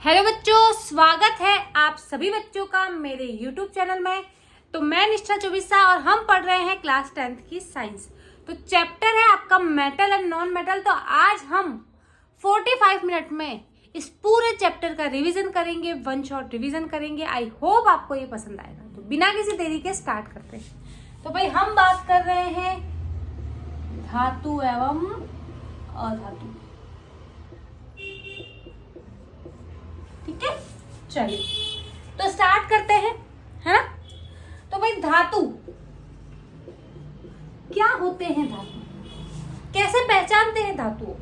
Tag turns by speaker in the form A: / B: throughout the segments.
A: Hello बच्चों, स्वागत है आप सभी बच्चों का मेरे YouTube चैनल में। तो मैं निष्ठा चौबीसा और हम पढ़ रहे हैं क्लास 10th की साइंस। तो चैप्टर है आपका मेटल एंड नॉन मेटल। तो आज हम 45 मिनट में इस पूरे चैप्टर का रिवीजन करेंगे, वन शॉट रिवीजन करेंगे। आई होप आपको ये पसंद आएगा। तो बिना किसी देरी के स्टार्ट करते हैं। तो भाई हम बात कर रहे हैं धातु एवं अधातु। ठीक है, चलिए तो स्टार्ट करते हैं, है ना। तो भाई धातु क्या होते हैं, धातु कैसे पहचानते हैं धातुओं।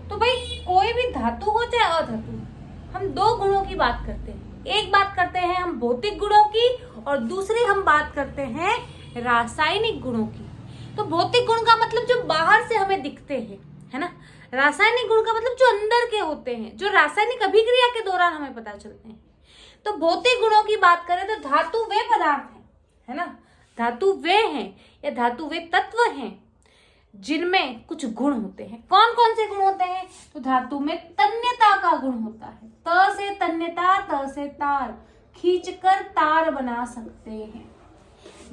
A: तो भाई कोई भी धातु हो चाहे अधातु, हम दो गुणों की बात करते हैं। एक बात करते हैं हम भौतिक गुणों की और दूसरी हम बात करते हैं रासायनिक गुणों की। तो भौतिक गुण का मतलब जो बाहर से हमें दिखते हैं, है ना। रासायनिक गुण का मतलब जो अंदर के होते हैं, जो रासायनिक अभिक्रिया के दौरान हमें पता चलते हैं। तो भौतिक गुणों की बात करें तो धातु वे पदार्थ हैं, है ना। धातु वे हैं या धातु वे तत्व हैं जिनमें कुछ गुण होते हैं। कौन कौन से गुण होते हैं? तो धातु में तन्यता का गुण होता है। त से तन्यता, त से तार, खींचकर तार बना सकते हैं।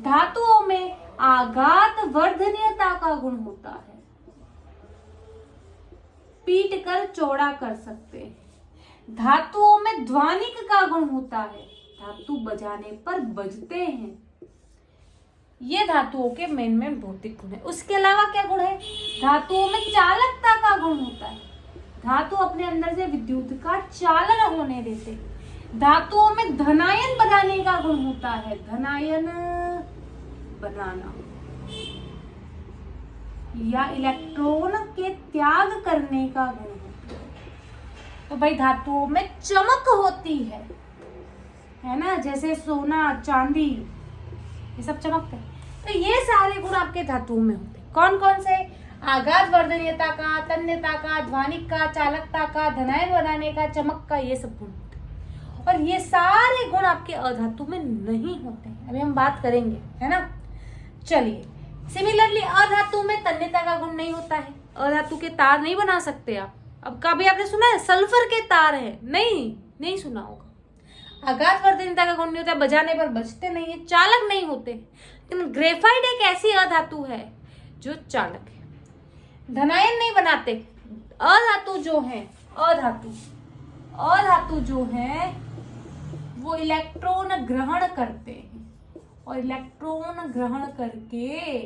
A: धातुओं में आघात वर्धनीयता का गुण होता है, पीट कर चौड़ा कर सकते हैं। धातुओं में ध्वनिक का गुण होता है, धातु बजाने पर बजते हैं। ये धातुओं के मेन भौतिक गुण है। उसके अलावा क्या गुण है? धातुओं में चालकता का गुण होता है, धातु अपने अंदर से विद्युत का चालन होने देते हैं। धातुओं में धनायन बनाने का गुण होता है, धनायन बनाना या इलेक्ट्रॉन के त्याग करने का गुण होता है। तो भाई धातुओं में चमक होती है ना, जैसे सोना चांदी ये सब चमकते हैं। तो ये सारे गुण आपके धातुओं में होते हैं। कौन कौन से? आघात वर्धनीयता का, तन्यता का, ध्वनिक का, चालकता का, धनायन बनाने का, चमक का, ये सब गुण होते हैं। और ये सारे गुण आपके अधातु में नहीं होते हैं। अभी हम बात करेंगे, है ना। चलिए, सिमिलरली अधातु में तन्यता का गुण नहीं होता है। अधातु के तार नहीं बना सकते आप। अब कभी आपने सुना है सल्फर के तार है? नहीं सुना होगा। आघात वर्धनीयता का गुण नहीं होता, बजाने पर बजते नहीं है, चालक नहीं होते। लेकिन ग्रेफाइट एक ऐसी अधातु है जो चालक है, धनायन नहीं बनाते। अधातु जो है, अधातु जो है वो इलेक्ट्रॉन ग्रहण करते हैं और इलेक्ट्रॉन ग्रहण करके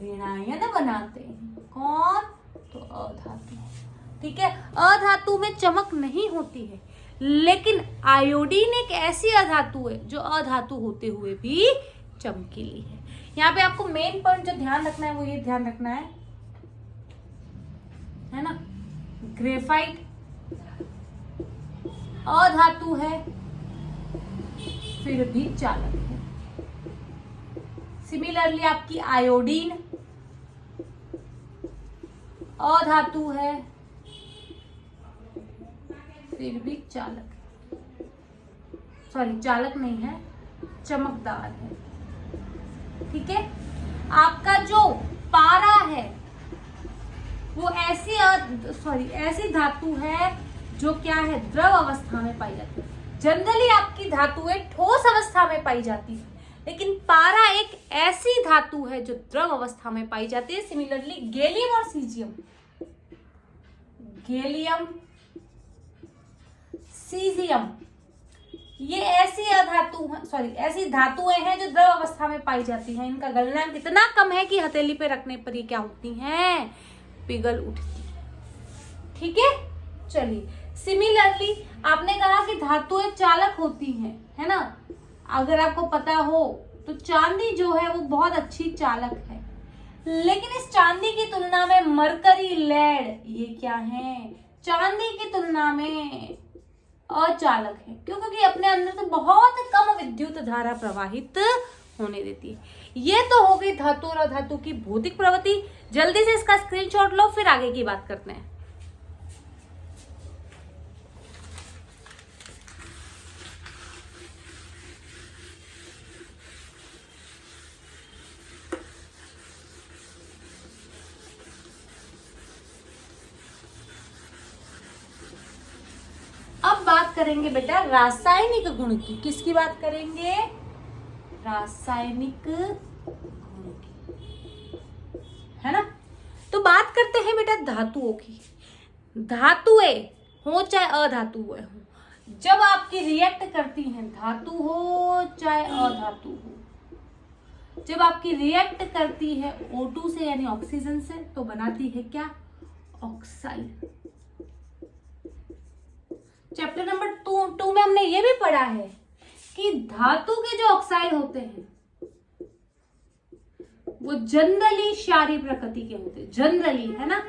A: ऋणायन बनाते हैं। कौन? तो अधातु। ठीक है, अधातु में चमक नहीं होती है, लेकिन आयोडीन एक ऐसी अधातु है जो अधातु होते हुए भी चमकीली है। यहाँ पे आपको मेन पॉइंट जो ध्यान रखना है वो ये ध्यान रखना है ना। ग्रेफाइट अधातु है फिर भी चालक है। सिमिलरली आपकी आयोडीन अधातु है फिर भी चालक है, सॉरी चालक नहीं है, चमकदार है। ठीक है, आपका जो पारा है वो ऐसी धातु है जो क्या है, द्रव अवस्था में पाई जाती है। जनरली आपकी धातुएं ठोस अवस्था में पाई जाती है, लेकिन पारा एक ऐसी धातु है जो द्रव अवस्था में पाई जाती है। सिमिलरली गैलियम और सीजियम, गैलियम सीजियम ये ऐसी धातुएं हैं जो द्रव अवस्था में पाई जाती हैं। इनका गलनांक इतना कम है कि हथेली पे रखने पर ये क्या होती हैं, पिघल उठती है। ठीक है, चलिए। सिमिलरली आपने कहा कि धातुएं चालक होती हैं, है ना। अगर आपको पता हो तो चांदी जो है वो बहुत अच्छी चालक है, लेकिन इस चांदी की तुलना में मरकरी, लेड ये क्या है, चांदी की तुलना में अचालक है। क्यों? क्योंकि अपने अंदर से बहुत कम विद्युत धारा प्रवाहित होने देती है। ये तो हो गई धातु और अधातु की भौतिक प्रवृत्ति। जल्दी से इसका स्क्रीनशॉट लो, फिर आगे की बात करते हैं। अब बात करेंगे बेटा रासायनिक गुण की। किसकी बात करेंगे? रासायनिक गुण की, है ना। तो बात करते हैं बेटा धातुओं की। धातुएं हो चाहे अधातुएं हो, जब आपकी रिएक्ट करती हैं, धातु हो चाहे अधातु हो, जब आपकी रिएक्ट करती है O2 से यानी ऑक्सीजन से, तो बनाती है क्या? ऑक्साइड। चैप्टर नंबर 2 में हमने ये भी पढ़ा है कि धातु के जो ऑक्साइड होते हैं वो जनरली क्षारीय प्रकृति के होते हैं, जनरली, है ना।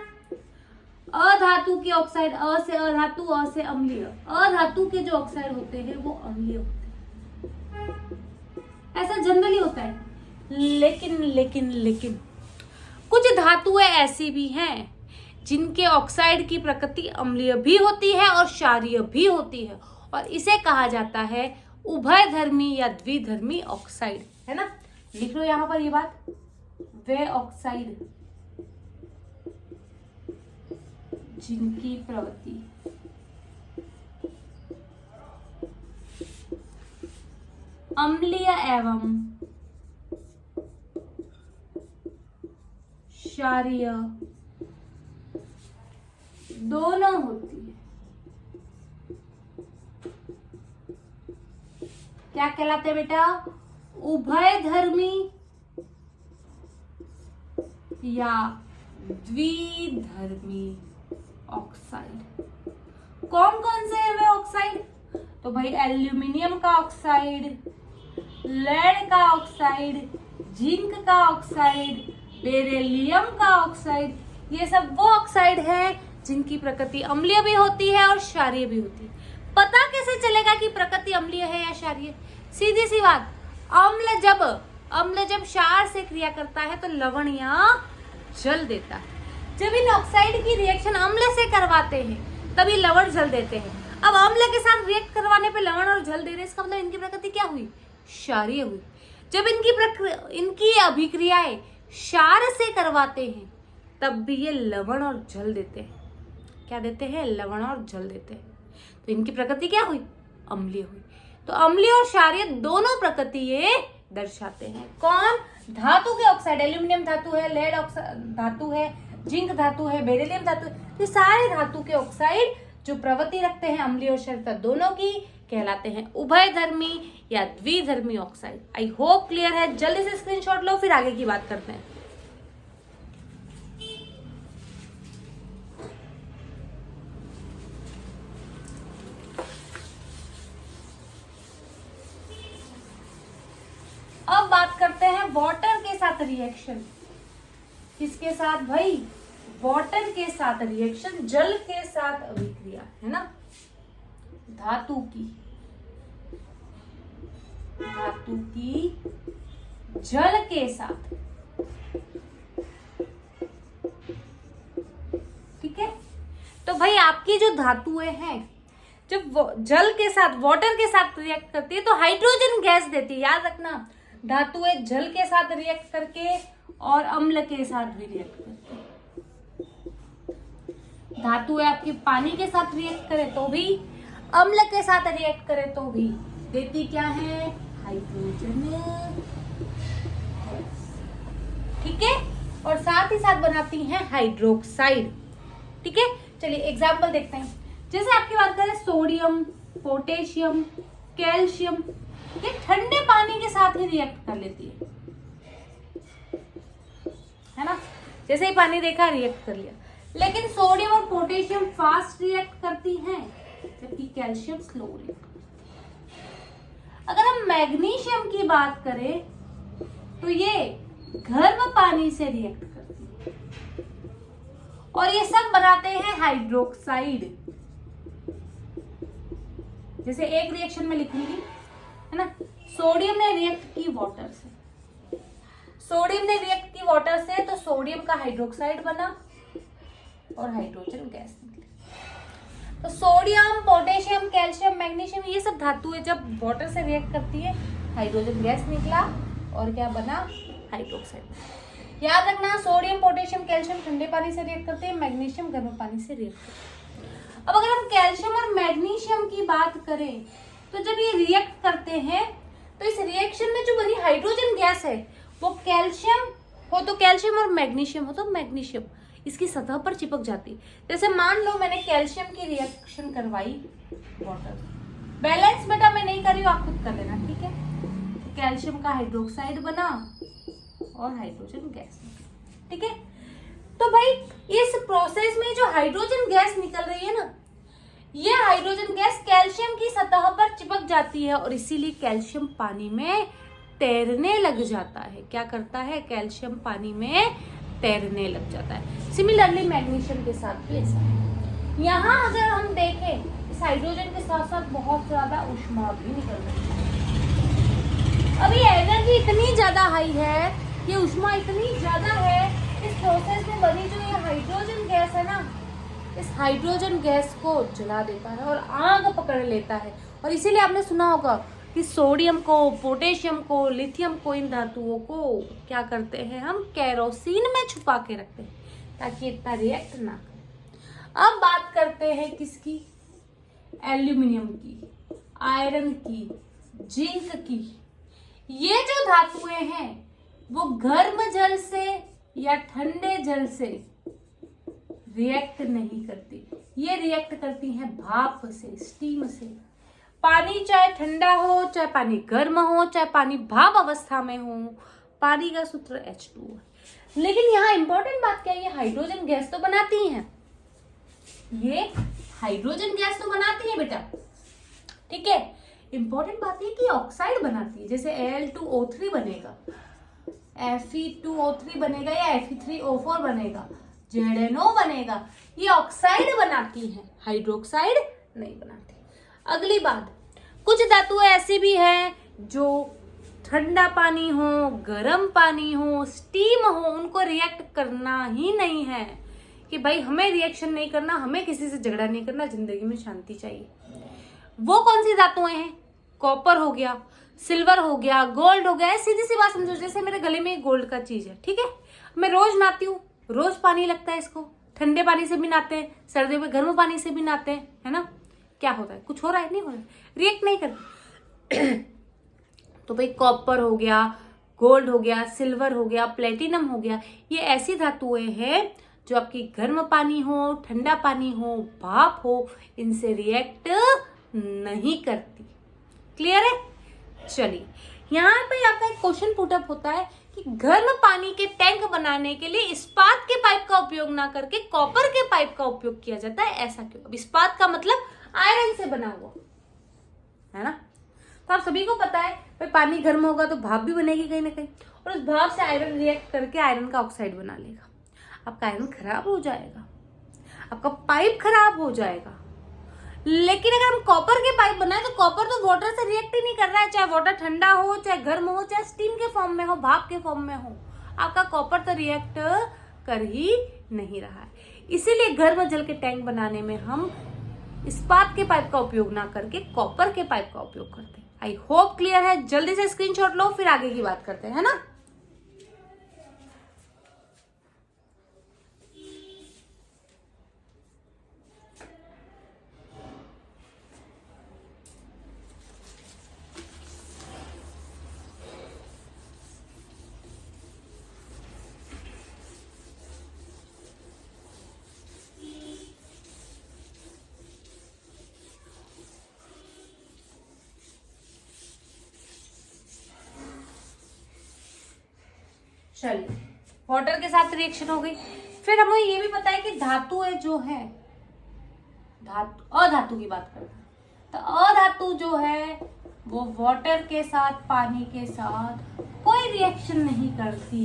A: अधातु के ऑक्साइड, अ से अधातु, अ से अम्लीय, अधातु के जो ऑक्साइड होते हैं वो अम्लीय होते हैं, ऐसा जनरली होता है। लेकिन कुछ धातुएं ऐसी भी हैं जिनके ऑक्साइड की प्रकृति अम्लीय भी होती है और क्षारीय भी होती है, और इसे कहा जाता है उभयधर्मी या द्विधर्मी ऑक्साइड, है ना। लिख लो यहां पर ये बात, वे ऑक्साइड जिनकी प्रवृत्ति अम्लीय एवं क्षारीय दोनों होती है, क्या कहलाते हैं बेटा? उभयधर्मी या द्विधर्मी ऑक्साइड। कौन कौन से है वे ऑक्साइड? तो भाई एल्यूमिनियम का ऑक्साइड, लेड का ऑक्साइड, जिंक का ऑक्साइड, बेरिलियम का ऑक्साइड, ये सब वो ऑक्साइड है जिनकी प्रकृति अम्लीय भी होती है और क्षारीय भी होती है। पता कैसे चलेगा कि प्रकृति अम्लीय है या क्षारीय? सीधी सी बात, अम्ल जब क्षार से क्रिया करता है तो लवण या जल देता है। जब इन ऑक्साइड की रिएक्शन अम्ल से करवाते हैं तभी लवण जल देते हैं। अब अम्ल के साथ रिएक्ट करवाने पे लवण और जल दे रहे, इसका मतलब इनकी प्रकृति क्या हुई? क्षारीय हुई। जब इनकी अभिक्रियाएं क्षार से करवाते हैं तब भी ये लवण और जल देते हैं। क्या देते हैं? लवण और जल देते हैं। तो इनकी प्रकृति क्या हुई? अम्लीय हुई। तो अम्लीय और क्षारीय दोनों प्रकृति ये दर्शाते हैं। कौन? धातु के ऑक्साइड, एल्यूमिनियम धातु है, लेड धातु है, जिंक धातु है, बेरिलियम धातु है, ये सारे धातु के ऑक्साइड जो प्रवृत्ति रखते हैं अम्लीय और क्षारीय दोनों की, कहलाते हैं उभयधर्मी या द्विधर्मी ऑक्साइड। आई होप क्लियर है। जल्दी से स्क्रीनशॉट लो, फिर आगे की बात करते हैं। अब बात करते हैं वाटर के साथ रिएक्शन। किसके साथ भाई? वाटर के साथ रिएक्शन, जल के साथ अभिक्रिया, है ना। धातु की जल के साथ, ठीक है। तो भाई आपकी जो धातुएं हैं जब जल के साथ, वाटर के साथ रिएक्ट करती है तो हाइड्रोजन गैस देती है। याद रखना, धातुएं जल के साथ रिएक्ट करके और अम्ल के साथ भी रिएक्ट करती है। धातुएं आपकी पानी के साथ रिएक्ट करे तो भी, अम्ल के साथ रिएक्ट करे तो भी देती क्या है? हाइड्रोजन गैस, ठीक है। और साथ ही साथ बनाती हैं हाइड्रोक्साइड, ठीक है। चलिए एग्जाम्पल देखते हैं। जैसे आपकी बात करें सोडियम, पोटेशियम, कैल्शियम, ये ठंडे पानी के साथ ही रिएक्ट कर लेती है ना। जैसे ही पानी देखा रिएक्ट कर लिया। लेकिन सोडियम और पोटेशियम फास्ट रिएक्ट करती हैं, जबकि कैल्शियम स्लो रिएक्ट। अगर हम मैग्नीशियम की बात करें तो ये गर्म पानी से रिएक्ट करती है और ये सब बनाते हैं हाइड्रोक्साइड। जैसे एक रिएक्शन में लिखूंगी, है ना। सोडियम ने रिएक्ट की वाटर से, तो सोडियम का हाइड्रोक्साइड बना और हाइड्रोजन गैस निकली। तो सोडियम, पोटेशियम, कैल्शियम, मैग्नीशियम, ये सब धातुएं जब वाटर से रिएक्ट करती है हाइड्रोजन गैस निकला और क्या बना? हाइड्रोक्साइड। याद रखना, सोडियम, पोटेशियम, कैल्शियम ठंडे पानी से रिएक्ट करते हैं, मैग्नीशियम गर्म पानी से रिएक्ट करते हैं। अब अगर हम कैल्शियम और मैग्नीशियम की बात करें तो जब ये रिएक्ट करते हैं तो इस रिएक्शन में जो बनी हाइड्रोजन गैस है वो कैल्शियम हो तो कैल्शियम और मैग्नीशियम हो तो मैग्नीशियम इसकी सतह पर चिपक जाती। जैसे मान लो मैंने कैल्शियम की रिएक्शन करवाई वाटर, बैलेंस बेटा मैं नहीं कर रही हूँ, आप खुद कर लेना, ठीक है। तो कैल्शियम का हाइड्रोक्साइड बना और हाइड्रोजन गैस, ठीक है। तो भाई इस प्रोसेस में जो हाइड्रोजन गैस निकल रही है ना, ये हाइड्रोजन गैस कैल्शियम की सतह पर चिपक जाती है और इसीलिए कैल्शियम पानी में तैरने लग जाता है। क्या करता है? कैल्शियम पानी में तैरने लग जाता है। सिमिलरली मैग्नीशियम के साथ भी ऐसा है। यहाँ अगर हम देखें इस हाइड्रोजन के साथ साथ बहुत ज्यादा ऊष्मा भी निकल रही है। अभी एनर्जी इतनी ज्यादा हाई है, ये ऊष्मा इतनी ज्यादा है, इस प्रोसेस में बनी जो ये हाइड्रोजन गैस है ना, इस हाइड्रोजन गैस को जला देता है और आग पकड़ लेता है। और इसीलिए आपने सुना होगा कि सोडियम को, पोटेशियम को, लिथियम को, इन धातुओं को क्या करते हैं हम? केरोसिन में छुपा के रखते हैं ताकि इतना रिएक्ट ना करे। अब बात करते हैं किसकी? एल्यूमिनियम की, आयरन की, जिंक की। ये जो धातुएं हैं वो गर्म जल से या ठंडे जल से रिएक्ट नहीं करती, ये रिएक्ट करती हैं भाप से, स्टीम से। पानी चाहे ठंडा हो, चाहे पानी गर्म हो, चाहे पानी भाप अवस्था में हो, पानी का सूत्र H2 है। लेकिन यहाँ इंपॉर्टेंट बात क्या है? ये हाइड्रोजन गैस तो बनाती हैं, ये हाइड्रोजन गैस तो बनाती है बेटा, ठीक है। इंपॉर्टेंट बात है कि ऑक्साइड बनाती है। जैसे Al2O3 बनेगा, Fe2O3 बनेगा या Fe3O4 बनेगा, ZNO बनेगा, ये ऑक्साइड बनाती हैं, हाइड्रोक्साइड नहीं बनाती। अगली बात, कुछ धातुएं ऐसी भी हैं जो ठंडा पानी हो, गर्म पानी हो, स्टीम हो, उनको रिएक्ट करना ही नहीं है कि भाई हमें रिएक्शन नहीं करना, हमें किसी से झगड़ा नहीं करना, जिंदगी में शांति चाहिए। वो कौन सी धातुएं हैं? कॉपर हो गया, सिल्वर हो गया, गोल्ड हो गया। सीधी सी बात समझो, जैसे मेरे गले में गोल्ड का चीज है, ठीक है, मैं रोज नहाती हूँ, रोज पानी लगता है इसको, ठंडे पानी से भी नहाते हैं, सर्दियों में गर्म पानी से भी नहाते हैं, है ना। क्या होता है? कुछ हो रहा है? नहीं हो रहा है, रिएक्ट नहीं करती। तो भाई कॉपर हो गया, गोल्ड हो गया, सिल्वर हो गया, प्लेटिनम हो गया, ये ऐसी धातुएं हैं जो आपकी गर्म पानी हो, ठंडा पानी हो, भाप हो, इनसे रिएक्ट नहीं करती। क्लियर है? चलिए, यहाँ पे आपका एक क्वेश्चन पुटअप होता है कि गर्म पानी के टैंक बनाने के लिए इस्पात के पाइप का उपयोग ना करके कॉपर के पाइप का उपयोग किया जाता है, ऐसा क्यों? अब इस्पात का मतलब आयरन से बना हुआ, है ना। तो आप सभी को पता है भाई पानी गर्म होगा तो भाप भी बनेगी कहीं ना कहीं, और उस भाप से आयरन रिएक्ट करके आयरन का ऑक्साइड बना लेगा। आपका आयरन खराब हो जाएगा, आपका पाइप खराब हो जाएगा। लेकिन अगर हम कॉपर के पाइप बनाए तो कॉपर तो वाटर से रिएक्ट ही नहीं कर रहा है, चाहे वाटर ठंडा हो, चाहे गर्म हो, चाहे स्टीम के फॉर्म में हो, भाप के फॉर्म में हो, आपका कॉपर तो रिएक्ट कर ही नहीं रहा है। इसीलिए गर्म जल के टैंक बनाने में हम इस्पात के पाइप का उपयोग ना करके कॉपर के पाइप का उपयोग करते हैं। आई होप क्लियर है। जल्दी से स्क्रीनशॉट लो, फिर आगे की बात करते हैं, है ना। चलिए, वाटर के साथ रिएक्शन हो गई। फिर हमें ये भी पता है कि धातुएं जो है, अधातु की बात करते हैं, तो अधातु जो है वो वाटर के साथ, पानी के साथ कोई रिएक्शन नहीं करती।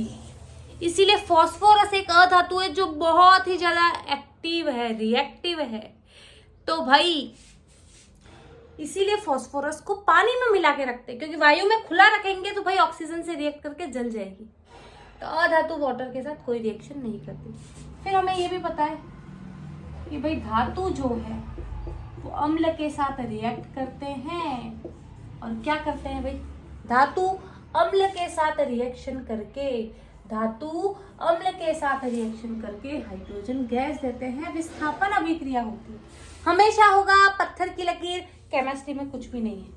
A: इसीलिए फास्फोरस एक अधातु है जो बहुत ही ज्यादा एक्टिव है, रिएक्टिव है। तो भाई इसीलिए फास्फोरस को पानी में मिला के रखते हैं, क्योंकि वायु में खुला रखेंगे तो भाई ऑक्सीजन से रिएक्ट करके जल जाएगी। तो अधातु वाटर के साथ कोई रिएक्शन नहीं करती। फिर हमें ये भी पता है कि भाई धातु जो है वो अम्ल के साथ रिएक्ट करते हैं। और क्या करते हैं भाई? धातु अम्ल के साथ रिएक्शन करके, हाइड्रोजन गैस देते हैं, विस्थापन अभिक्रिया होती है। हमेशा होगा पत्थर की लकीर केमिस्ट्री में कुछ भी नहीं है,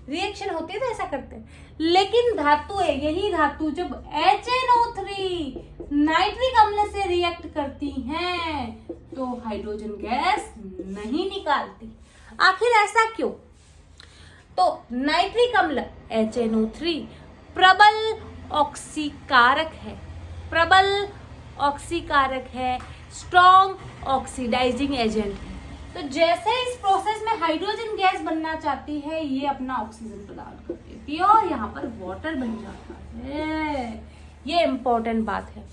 A: रिएक्शन होती है तो ऐसा करते हैं। लेकिन धातु है, यही धातु जब HNO3 नाइट्रिक अम्ल से रिएक्ट करती हैं तो हाइड्रोजन गैस नहीं निकालती। आखिर ऐसा क्यों? तो नाइट्रिक अम्ल HNO3 प्रबल ऑक्सीकारक है, प्रबल ऑक्सीकारक है, स्ट्रॉन्ग ऑक्सीडाइजिंग एजेंट है। तो जैसे इस प्रोसेस में हाइड्रोजन गैस बनना चाहती है, ये अपना ऑक्सीजन प्रदान कर देती है और यहाँ पर वाटर बन जाता है। ये इंपॉर्टेंट बात है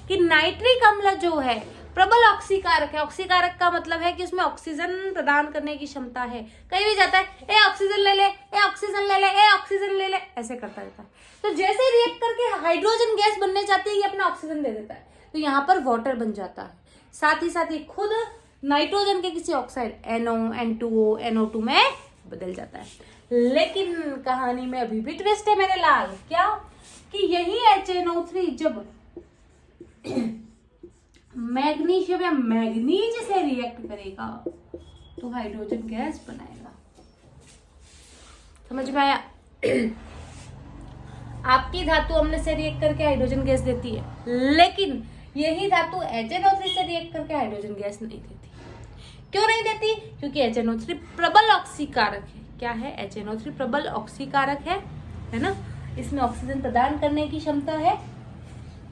A: कि नाइट्रिक अम्ल जो है प्रबल ऑक्सीकारक है। ऑक्सीकारक का मतलब है कि उसमें ऑक्सीजन प्रदान करने की क्षमता है। कहीं भी जाता है, ए ऑक्सीजन ले ले, ए ऑक्सीजन ले ले, ए ऑक्सीजन ले ले, ऐसे करता रहता है। तो जैसे रिएक्ट करके हाइड्रोजन गैस बनने चाहती है, ये अपना ऑक्सीजन दे देता है, तो यहाँ पर वाटर बन जाता है। साथ ही खुद नाइट्रोजन के किसी ऑक्साइड NO, N2O, NO2 में बदल जाता है। लेकिन कहानी में अभी भी ट्विस्ट है मेरे लाल। क्या? कि यही HNO3 जब मैग्नीशियम या मैग्नीज से रिएक्ट करेगा तो हाइड्रोजन गैस बनाएगा। समझ में आया? आपकी धातु अम्ल से रिएक्ट करके हाइड्रोजन गैस देती है, लेकिन यही धातु HNO3 से रिएक्ट करके हाइड्रोजन गैस नहीं देती। क्यों नहीं देती? क्योंकि HNO3 प्रबल ऑक्सीकारक है। क्या है? HNO3 प्रबल ऑक्सीकारक है ना? इसमें ऑक्सीजन प्रदान करने की क्षमता है।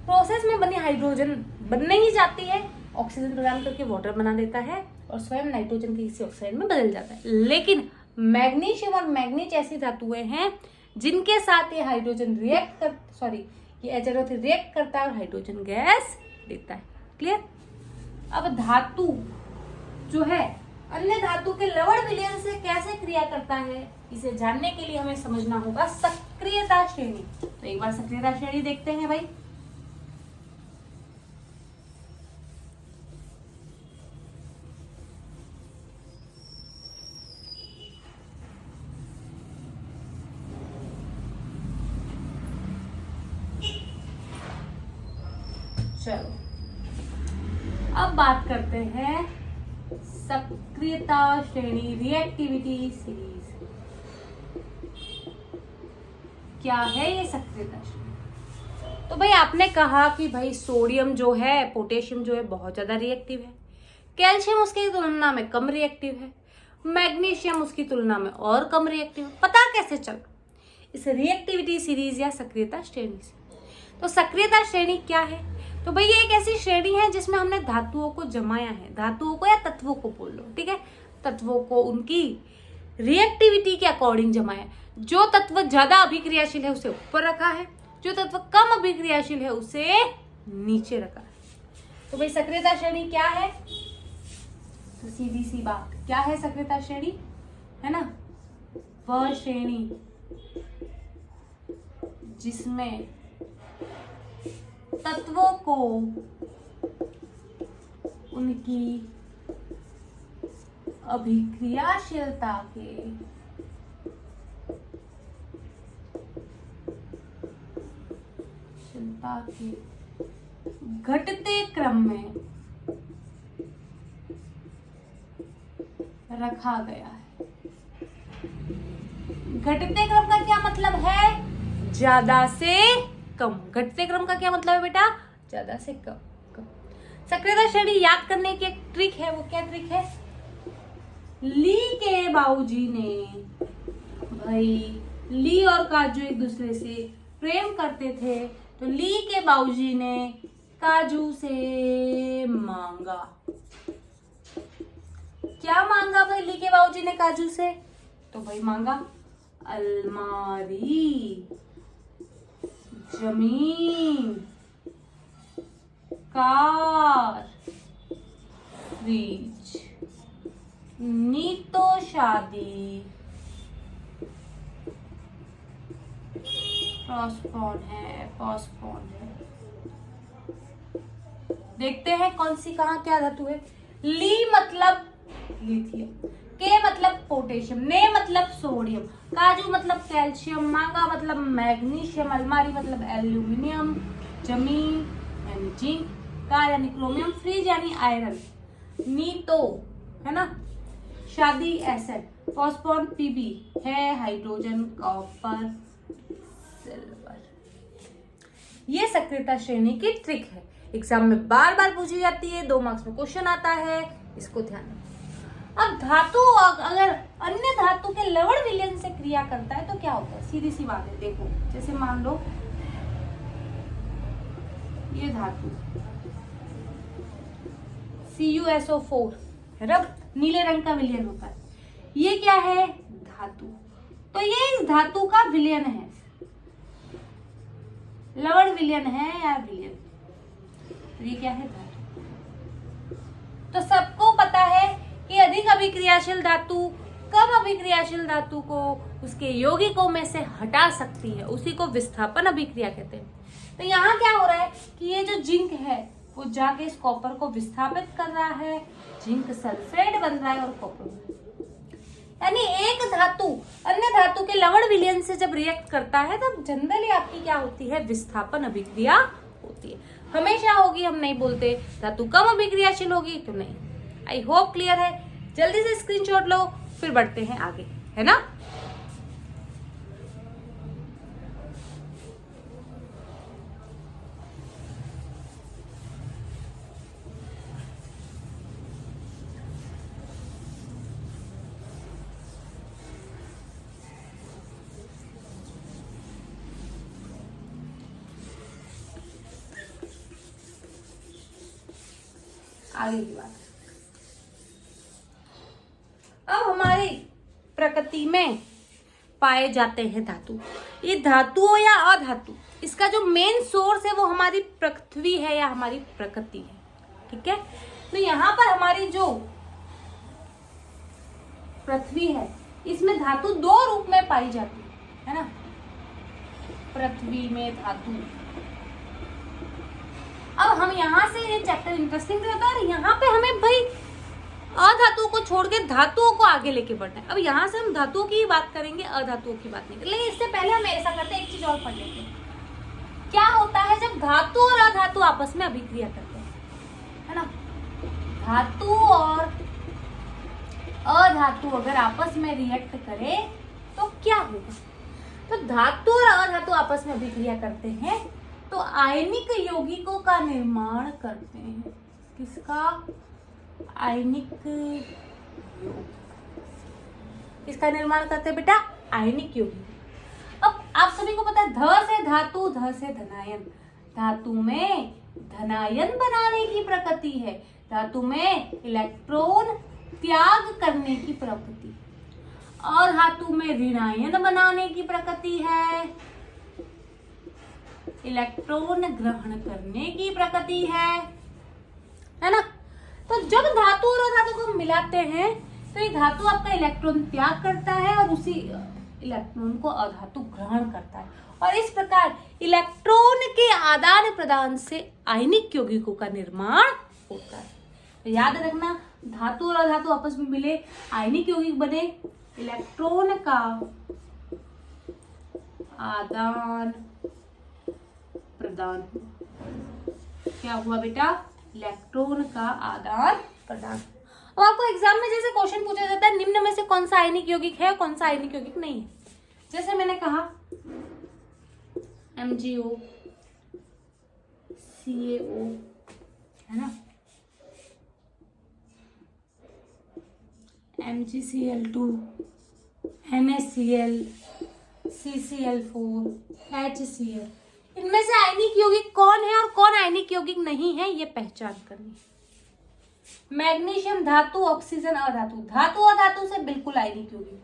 A: प्रोसेस में बनी हाइड्रोजन बनने ही जाती है, ऑक्सीजन प्रदान करके वाटर बना देता है और स्वयं नाइट्रोजन के किसी ऑक्साइड में बदल जाता है। लेकिन मैग्नीशियम और मैग्नीज ऐसी धातुएं हैं जिनके साथ ये हाइड्रोजन ये HNO3 रिएक्ट करता है और हाइड्रोजन गैस देता है। क्लियर? अब धातु जो है अन्य धातु के लवण विलयन से कैसे क्रिया करता है, इसे जानने के लिए हमें समझना होगा सक्रियता श्रेणी। तो एक बार सक्रियता श्रेणी देखते हैं भाई। चलो अब बात करते हैं सक्रियता श्रेणी, रिएक्टिविटी सीरीज। क्या है ये सक्रियता श्रेणी? तो भाई आपने कहा कि भाई सोडियम जो है, पोटेशियम जो है बहुत ज्यादा रिएक्टिव है, कैल्शियम उसकी तुलना में कम रिएक्टिव है, मैग्नीशियम उसकी तुलना में और कम रिएक्टिव है। पता कैसे चल? इस रिएक्टिविटी सीरीज या सक्रियता श्रेणी से। तो सक्रियता श्रेणी क्या है? तो भाई ये एक ऐसी श्रेणी है जिसमें हमने धातुओं को जमाया है, धातुओं को या तत्वों को बोल लो, ठीक है, तत्वों को उनकी रिएक्टिविटी के अकॉर्डिंग जमाया। जो तत्व ज्यादा अभिक्रियाशील है उसे ऊपर रखा है, जो तत्व कम अभिक्रियाशील है उसे नीचे रखा है। तो भाई सक्रियता श्रेणी क्या है? तो सीधी सी बात, क्या है सक्रियता श्रेणी? है ना, वह श्रेणी जिसमें तत्वों को उनकी अभिक्रियाशीलता के घटते क्रम में रखा गया है। घटते क्रम का क्या मतलब है? ज्यादा से कम। घटते क्रम का क्या मतलब है बेटा? ज्यादा से कम। सक्रियता श्रेणी याद करने की एक ट्रिक है। वो क्या ट्रिक है? ली के बाबूजी ने, भाई ली और काजू एक दूसरे से प्रेम करते थे, तो ली के बाबूजी ने काजू से मांगा। क्या मांगा भाई ली के बाबूजी ने काजू से? तो भाई मांगा अलमारी, जमीन, कार, फ्रिज, नी तो शादी, पोस्टपोन है। देखते हैं कौन सी कहाँ क्या धातु है। ली मतलब लिथियम, के मतलब पोटेशियम, ने मतलब सोडियम, काजू मतलब कैल्शियम, मांगा मतलब मैग्नीशियम, अलमारी मतलब एल्यूमिनियम, जमीन यानी जिंक, कार यानी क्रोमियम, फ्रिज यानी आयरन, नी तो है ना शादी एसिड, फॉस्फोन Pb है हाइड्रोजन कॉपर सिल्वर। ये सक्रियता श्रेणी की ट्रिक है, एग्जाम में बार बार पूछी जाती है, 2 मार्क्स में क्वेश्चन आता है, इसको ध्यान रखना। अब धातु अगर अन्य धातु के लवण विलयन से क्रिया करता है तो क्या होता है, सीधी सी बात है। देखो जैसे मान लो ये धातु CuSO4 है ना, नीले रंग का विलयन होता है, ये क्या है धातु, तो ये इस धातु का विलयन है, लवण विलयन है या विलयन, ये क्या है धातु। तो सबको पता है कि अधिक अभिक्रियाशील धातु कम अभिक्रियाशील धातु को उसके यौगिकों में से हटा सकती है, उसी को विस्थापन अभिक्रिया कहते हैं। तो यहाँ क्या हो रहा है कि ये जो जिंक है वो जाके इस कॉपर को विस्थापित कर रहा है, जिंक सल्फेट बन रहा है और कॉपर, यानी एक धातु अन्य धातु के लवण विलयन से जब रिएक्ट करता है तब जनरली आपकी क्या होती है, विस्थापन अभिक्रिया होती है। हमेशा होगी, हम नहीं बोलते धातु कम अभिक्रियाशील होगी तो नहीं। आई होप क्लियर है। जल्दी से स्क्रीनशॉट लो, फिर बढ़ते हैं आगे, है ना। आगे की बात, अब हमारी प्रकृति में पाए जाते हैं धातु। ये धातु हो या अधातु, इसका जो मेन सोर्स है वो हमारी पृथ्वी है या हमारी प्रकृति है, ठीक है। तो यहाँ पर हमारी जो पृथ्वी है इसमें धातु 2 रूप में पाई जाती है ना, पृथ्वी में धातु। अब हम यहाँ से, ये चैप्टर इंटरेस्टिंग होता है और यहाँ पे हमें भाई अधातुओं को छोड़ के धातुओं को आगे लेके बढ़ना है। अब यहाँ से हम धातुओं की बात करेंगे, अधातुओं की बात नहीं करेंगे। लेकिन इससे पहले हम ऐसा करते हैं, एक चीज और पढ़ लेते हैं। क्या होता है जब धातु और अधातु आपस में अभिक्रिया करते हैं, है ना। धातु और अधातु अगर आपस में रिएक्ट करे तो क्या होगा, तो धातु और अधातु आपस में अभिक्रिया करते हैं तो आयनिक यौगिकों का निर्माण करते हैं। किसका, आयनिक यौगिक, किसका निर्माण करते हैं बेटा, आयनिक यौगिक। अब आप सभी को पता है ध से धातु, ध से धनायन, धातु में धनायन बनाने की प्रकृति है, धातु में इलेक्ट्रॉन त्याग करने की प्रकृति, और धातु में ऋणायन बनाने की प्रकृति है, इलेक्ट्रॉन ग्रहण करने की प्रकृति है ना। तो जब धातु और अधातु को मिलाते हैं तो ये धातु आपका इलेक्ट्रॉन त्याग करता है और उसी इलेक्ट्रॉन को अधातु ग्रहण करता है, और इस प्रकार इलेक्ट्रॉन के आदान प्रदान से आयनिक यौगिकों का निर्माण होता है। तो याद रखना, धातु और अधातु आपस में मिले, आयनिक यौगिक बने, इलेक्ट्रॉन का आदान प्रदान। क्या हुआ बेटा, इलेक्ट्रॉन का आदान प्रदान। अब आपको एग्जाम में जैसे क्वेश्चन पूछा जाता है निम्न में से कौन सा आयनिक यौगिक है और कौन सा आयनिक यौगिक नहीं है, जैसे मैंने कहा MgO, CaO, है ना, MgCl2, NaCl, CCl4, HCl, इनमें से आयनिक यौगिक कौन है और कौन आयनिक यौगिक नहीं है ये पहचान करनी है। मैग्नीशियम धातु, ऑक्सीजन अधातु, धातु अधातु से बिल्कुल आयनिक यौगिक।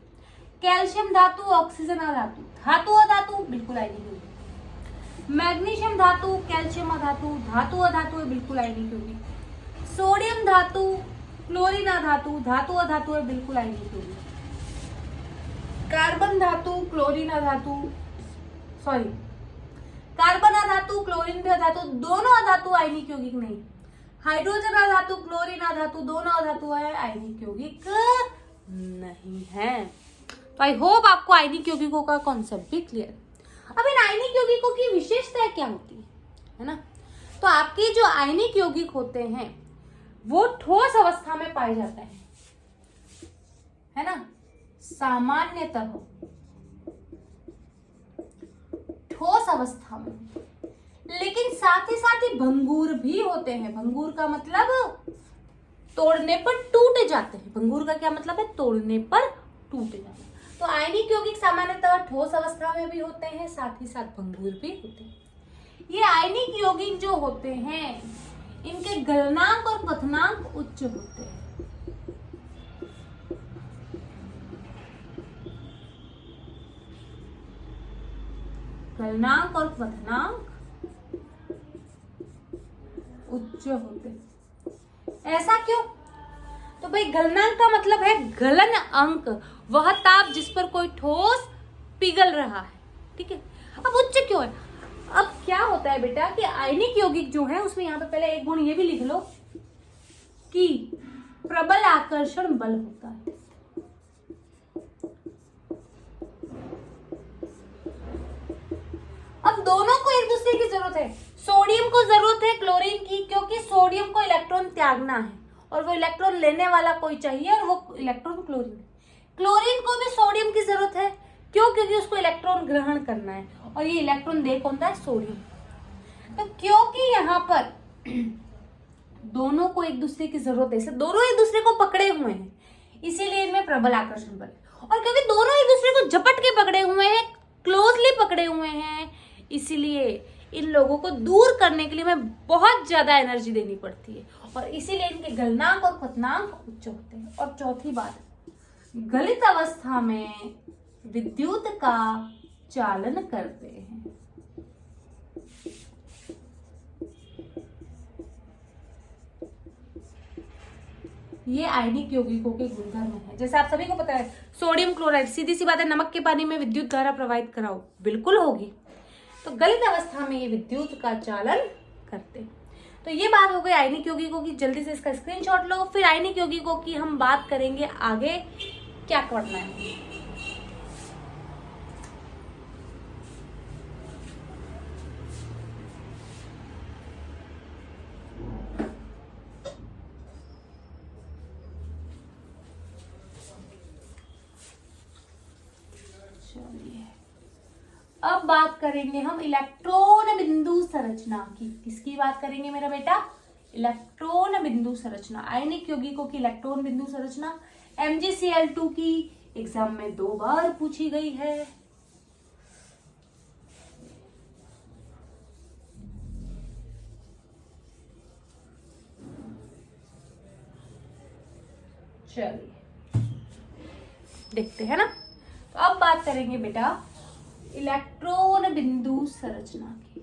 A: कैल्शियम धातु, ऑक्सीजन अधातु, धातु अधातु बिल्कुल आयनिक यौगिक। मैग्नीशियम धातु, कैल्शियम अधातु, धातु अधातु है बिल्कुल आयनिक यौगिक। सोडियम धातु, क्लोरीन अधातु, धातु अधातु है बिल्कुल आयनिक यौगिक। कार्बन धातु, क्लोरीन अधातु, सॉरी कार्बन अधातु, क्लोरीन भी अधातु, दोनों अधातु आयनिक यौगिक नहीं। हाइड्रोजन अधातु, क्लोरीन अधातु, दोनों अधातु है, आयनिक यौगिक नहीं है। तो आई होप आपको आयनिक यौगिकों का कॉन्सेप्ट भी क्लियर। अब इन आयनिक यौगिकों की विशेषता क्या होती है ना। तो आपके जो आयनिक यौगिक होते हैं वो ठोस अवस्था में पाए जाते हैं, है ना, सामान्यतः ठोस अवस्था में, लेकिन साथ ही भंगुर भी होते हैं। भंगुर का मतलब तोड़ने पर टूट जाते हैं। भंगुर का क्या मतलब है? तोड़ने पर टूट जाना। तो आयनिक यौगिक सामान्यतः ठोस अवस्था में भी होते हैं, साथ ही साथ भंगुर भी होते हैं। ये आयनिक यौगिक जो होते हैं इनके गलनांक और क्वथनांक उच्च होते हैं। गलनांक और क्वथनांक उच्च होते हैं। ऐसा क्यों? तो भाई गलनांक का मतलब है गलन अंक, वह ताप जिस पर कोई ठोस पिघल रहा है। ठीक है, अब उच्च क्यों है? अब क्या होता है बेटा कि आयनिक यौगिक जो है उसमें यहाँ पे पहले एक गुण ये भी लिख लो कि प्रबल आकर्षण बल होता है। अब दोनों को एक दूसरे की जरूरत है। सोडियम को जरूरत है क्लोरीन की, क्योंकि सोडियम को इलेक्ट्रॉन त्यागना है और वो इलेक्ट्रॉन लेने वाला कोई चाहिए, और वो इलेक्ट्रॉन क्लोरीन है। क्लोरीन को भी सोडियम की जरूरत है, क्यों? क्योंकि उसको इलेक्ट्रॉन ग्रहण करना है, और ये इलेक्ट्रॉन दे कौन है? सोडियम। तो क्योंकि यहाँ पर दोनों को एक दूसरे की जरूरत है, दोनों एक दूसरे को पकड़े हुए हैं, इसीलिए इनमें प्रबल आकर्षण बल है। और क्योंकि दोनों एक दूसरे को झपट के पकड़े हुए हैं, क्लोजली पकड़े हुए हैं, इसीलिए इन लोगों को दूर करने के लिए हमें बहुत ज्यादा एनर्जी देनी पड़ती है, और इसीलिए इनके गलनांक और क्वथनांक उच्च होते हैं। और चौथी बात, गलित अवस्था में विद्युत का चालन करते हैं। ये आयनिक यौगिकों के गुणधर्म है। जैसे आप सभी को पता है सोडियम क्लोराइड, सीधी सी बात है, नमक के पानी में विद्युत धारा प्रवाहित कराओ, बिल्कुल होगी। तो गलित अवस्था में ये विद्युत का चालन करते हैं। तो ये बात हो गई आयनिक यौगिकों की। जल्दी से इसका स्क्रीनशॉट लो, फिर आयनिक यौगिकों की हम बात करेंगे आगे क्या करना है। अब बात करेंगे हम इलेक्ट्रॉन बिंदु संरचना की। किसकी बात करेंगे मेरा बेटा? इलेक्ट्रॉन बिंदु संरचना। आयनिक यौगिकों की इलेक्ट्रॉन बिंदु संरचना MgCl2 की एग्जाम में 2 बार पूछी गई है। चलिए देखते हैं ना। तो अब बात करेंगे बेटा इलेक्ट्रॉन बिंदु संरचना की।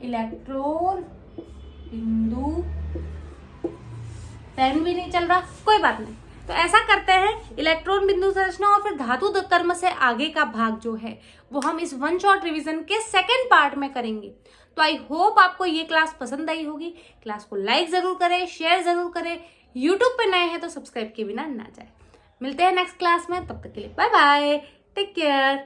A: इलेक्ट्रॉन बिंदु, पेन भी नहीं चल रहा, कोई बात नहीं। तो ऐसा करते हैं, इलेक्ट्रॉन बिंदु संरचना और फिर धातु द्वैतर्म से आगे का भाग जो है वो हम इस वन शॉट रिवीजन के सेकंड पार्ट में करेंगे। तो आई होप आपको ये क्लास पसंद आई होगी। क्लास को लाइक जरूर करें, शेयर जरूर करें। यूट्यूब पे नए हैं तो सब्सक्राइब के बिना ना जाए। मिलते हैं नेक्स्ट क्लास में, तब तक के लिए बाय बाय, टेक केयर।